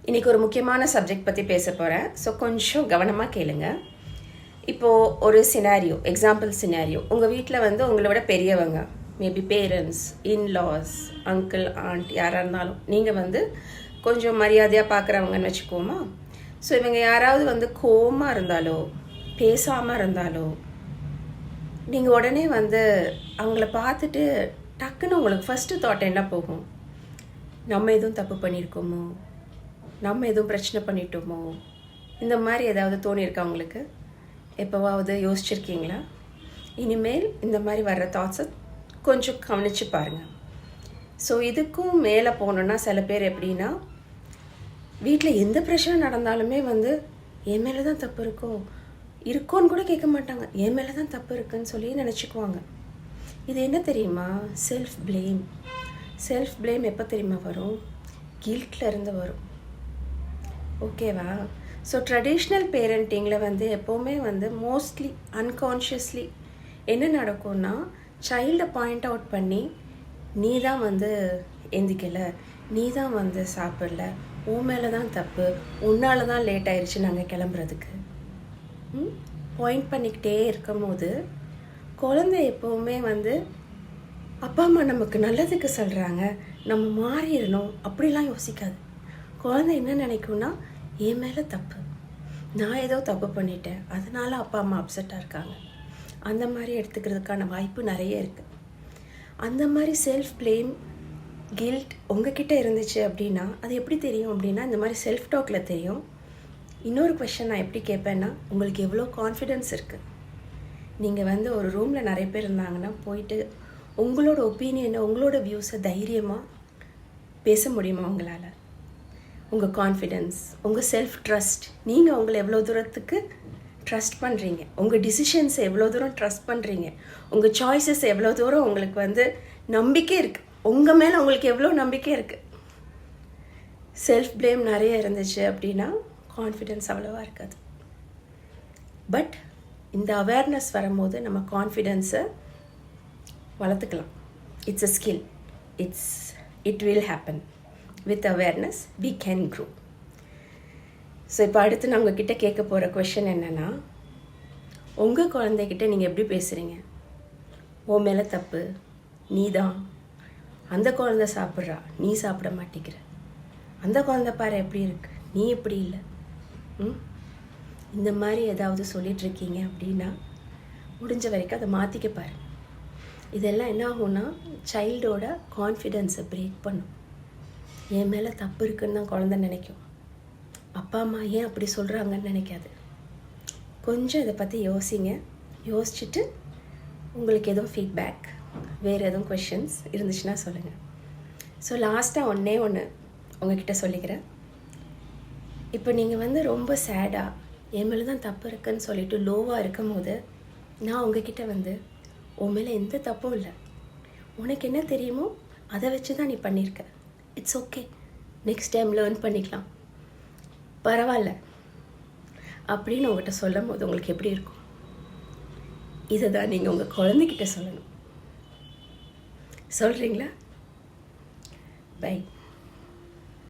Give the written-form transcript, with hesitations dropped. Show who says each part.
Speaker 1: இன்றைக்கி ஒரு முக்கியமான சப்ஜெக்ட் பற்றி பேச போகிறேன். ஸோ கொஞ்சம் கவனமாக கேளுங்க. இப்போது ஒரு சினாரியோ, எக்ஸாம்பிள் சினாரியோ, உங்கள் வீட்டில் வந்து உங்களை விட பெரியவங்க, maybe parents, in-laws, uncle, and, யாராக இருந்தாலும் நீங்கள் வந்து கொஞ்சம் மரியாதையாக பார்க்குறவங்கன்னு வச்சுக்கோமா. ஸோ இவங்க யாராவது வந்து கோவமாக இருந்தாலோ பேசாமல் இருந்தாலோ நீங்கள் உடனே வந்து அவங்கள பார்த்துட்டு டக்குன்னு உங்களுக்கு ஃபஸ்ட்டு தாட் என்ன போகும்? நம்ம எதுவும் தப்பு பண்ணியிருக்கோமோ, நம்ம எதுவும் பிரச்சனை பண்ணிட்டோமோ, இந்த மாதிரி ஏதாவது தோணியிருக்கா உங்களுக்கு? எப்போவாவது யோசிச்சிருக்கீங்களா? இனிமேல் இந்த மாதிரி வர்ற தாட்ஸை கொஞ்சம் கவனித்து பாருங்கள். ஸோ இதுக்கும் மேலே போகணுன்னா சில பேர் எப்படின்னா, வீட்டில் எந்த பிரச்சனை நடந்தாலுமே வந்து என் மேலே தான் தப்பு இருக்கோன்னு கூட கேட்க மாட்டாங்க. என் மேலே தான் தப்பு இருக்குன்னு சொல்லி நினச்சிக்குவாங்க. இது என்ன தெரியுமா? Self blame. செல்ஃப் ப்ளேம் எப்போ தெரியுமா வரும்? கில்ட்டில் இருந்து வரும். ஓகேவா? ஸோ ட்ரெடிஷ்னல் பேரண்டிங்கில் வந்து எப்போவுமே வந்து மோஸ்ட்லி அன்கான்ஷியஸ்லி என்ன நடக்கும்னா, சைல்டை பாயிண்ட் அவுட் பண்ணி நீ தான் வந்து எந்திக்கலை, நீ தான் வந்து சாப்பிடல, உன் மேலே தான் தப்பு, உன்னால் தான் லேட் ஆயிடுச்சு நாங்கள் கிளம்புறதுக்கு பாயிண்ட் பண்ணிக்கிட்டே இருக்கும் போது குழந்தை எப்போவுமே வந்து அப்பா அம்மா நமக்கு நல்லதுக்கு சொல்கிறாங்க, நம்ம மாறிடணும் அப்படிலாம் யோசிக்காது. குழந்தை என்ன நினைக்கும்னா, என் மேலே தப்பு, நான் ஏதோ தப்பு பண்ணிட்டேன், அதனால அப்பா அம்மா அப்செட்டாக இருக்காங்க, அந்த மாதிரி எடுத்துக்கிறதுக்கான வாய்ப்பு நிறைய இருக்குது. அந்த மாதிரி செல்ஃப் ப்ளேம், கில்ட் உங்ககிட்ட இருந்துச்சு அப்படின்னா அது எப்படி தெரியும் அப்படின்னா, இந்த மாதிரி செல்ஃப் டாக்கில் தெரியும். இன்னொரு கொஷன் நான் எப்படி கேட்பேன்னா, உங்களுக்கு எவ்வளோ கான்ஃபிடென்ஸ் இருக்குது? நீங்கள் வந்து ஒரு ரூமில் நிறைய பேர் இருந்தாங்கன்னா போயிட்டு உங்களோட ஒப்பீனியனை, உங்களோட வியூஸை தைரியமாக பேச முடியுமா உங்களால்? உங்கள் கான்ஃபிடென்ஸ், உங்கள் செல்ஃப் ட்ரஸ்ட், நீங்கள் உங்களை எவ்வளோ தூரத்துக்கு ட்ரஸ்ட் பண்ணுறீங்க, உங்கள் டிசிஷன்ஸை எவ்வளோ தூரம் ட்ரஸ்ட் பண்ணுறீங்க, உங்கள் சாய்ஸஸ் எவ்வளோ தூரம் உங்களுக்கு வந்து நம்பிக்கை இருக்குது, உங்கள் மேலே உங்களுக்கு எவ்வளோ நம்பிக்கை இருக்குது. செல்ஃப் ப்ளேம் நிறைய இருந்துச்சு அப்படின்னா கான்ஃபிடென்ஸ் அவ்வளோவா இருக்காது. பட் இந்த அவேர்னஸ் வரும்போது நம்ம கான்ஃபிடென்ஸை வளர்த்துக்கலாம். It's a skill. It will happen. With awareness we can grow. So இப்போ அடுத்து நான் உங்ககிட்ட கேட்க போகிற கொஷன் என்னென்னா, உங்கள் குழந்தைகிட்ட நீங்கள் எப்படி பேசுகிறீங்க? உன் மேலே தப்பு, நீ தான், அந்த குழந்தை சாப்பிட்றா, நீ சாப்பிட மாட்டேங்கிற, அந்த குழந்தை பாரு எப்படி இருக்கு, நீ எப்படி இல்லை, இந்த மாதிரி ஏதாவது சொல்லிகிட்ருக்கீங்க அப்படின்னா முடிஞ்ச வரைக்கும் அதை மாற்றிக்க பாருங்க. இதெல்லாம் என்ன ஆகும்னா, சைல்டோட கான்ஃபிடென்ஸை பிரேக் பண்ணும். என் மேலே தப்பு இருக்குன்னு தான் குழந்தை நினைக்கும், அப்பா அம்மா ஏன் அப்படி சொல்கிறாங்கன்னு நினைக்காது. கொஞ்சம் இதை பற்றி யோசிங்க. யோசிச்சுட்டு உங்களுக்கு எதுவும் ஃபீட்பேக், வேறு எதுவும் கொஷின்ஸ் இருந்துச்சுன்னா சொல்லுங்கள். ஸோ லாஸ்ட்டாக ஒன்று உங்ககிட்ட சொல்லிக்கிறேன். இப்போ நீங்கள் வந்து ரொம்ப சேடாக என் மேலே தான் தப்பு இருக்குன்னு சொல்லிட்டு லோவாக இருக்கும் போது நான் உங்ககிட்ட வந்து உன் மேலே எந்த தப்பும் இல்லை, உனக்கு என்ன தெரியுமோ அதை வச்சு தான் நீ பண்ணியிருக்க, it's okay, next time learn பண்ணிக்கலாம், பரவாயில்ல அப்படின்னு உங்கள்கிட்ட சொல்லும் போது உங்களுக்கு எப்படி இருக்கும்? இதை தான் நீங்கள் உங்கள் குழந்தைகிட்ட சொல்லணும். சொல்கிறீங்களா? பை.